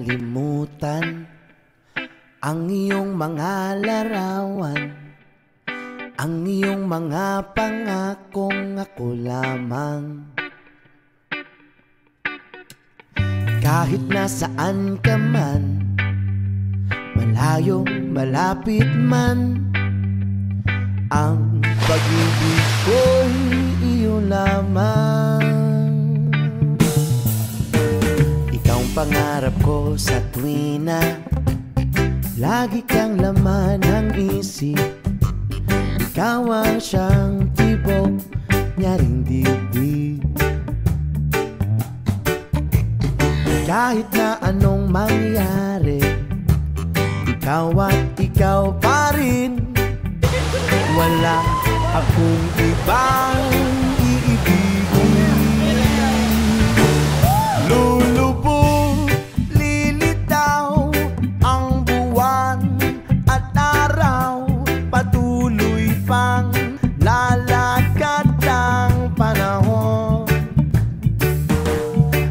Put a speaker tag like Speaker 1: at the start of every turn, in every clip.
Speaker 1: makalimutan ang iyong mga larawan, ang iyong mga pangakong ako lamang. Kahit nasaan ka man, malayo, malapit man, ang pag-ibig ko'y iyo lamang. Ikaw ang pangarap ko sa tuwina, lagi kang laman ng isip. Ikaw ang siyang tibok nyaring dibdib. Kahit na anong mangyari, ikaw at ikaw pa rin. Wala akong ibang iibigin. Lulubog, lilitaw ang buwan at araw, patuloy pang lalakad ang panahon.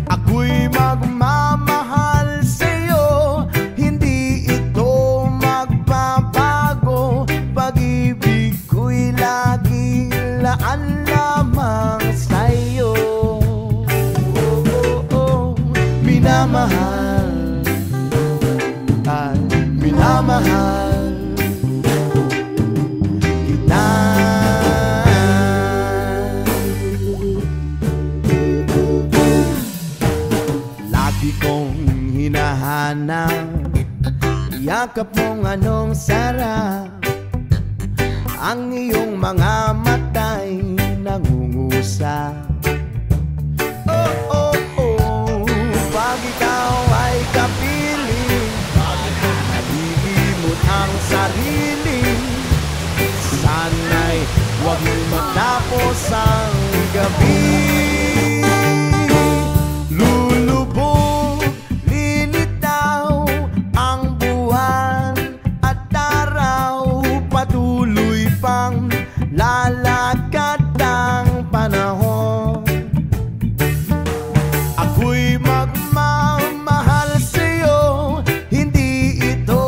Speaker 1: Ako'y magmamahal sa'yo, hindi ito magbabago. Pag-ibig ko'y laging laan lamang sa'yo. Minamahal at minamahal kita. Lagi kong hinahanap yakap mong anong sarap, ang iyong mga mata'y nangungusap. Oh, oh, oh, pag ikaw ay kapiling, nalilimot ang sarili. Sana'y huwag mong matapos ang gabi. Lulubog, lilitaw ang buwan at araw, patuloy pang lalakad ang panahon. Ako'y magmamahal sa'yo, hindi ito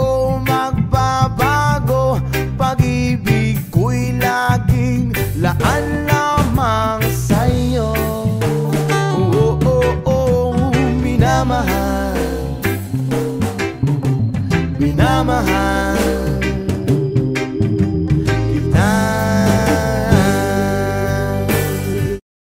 Speaker 1: magbabago. Pag-ibig ko'y laging laan lamang sa'yo. Oh, oh, oh, minamahal, minamahal.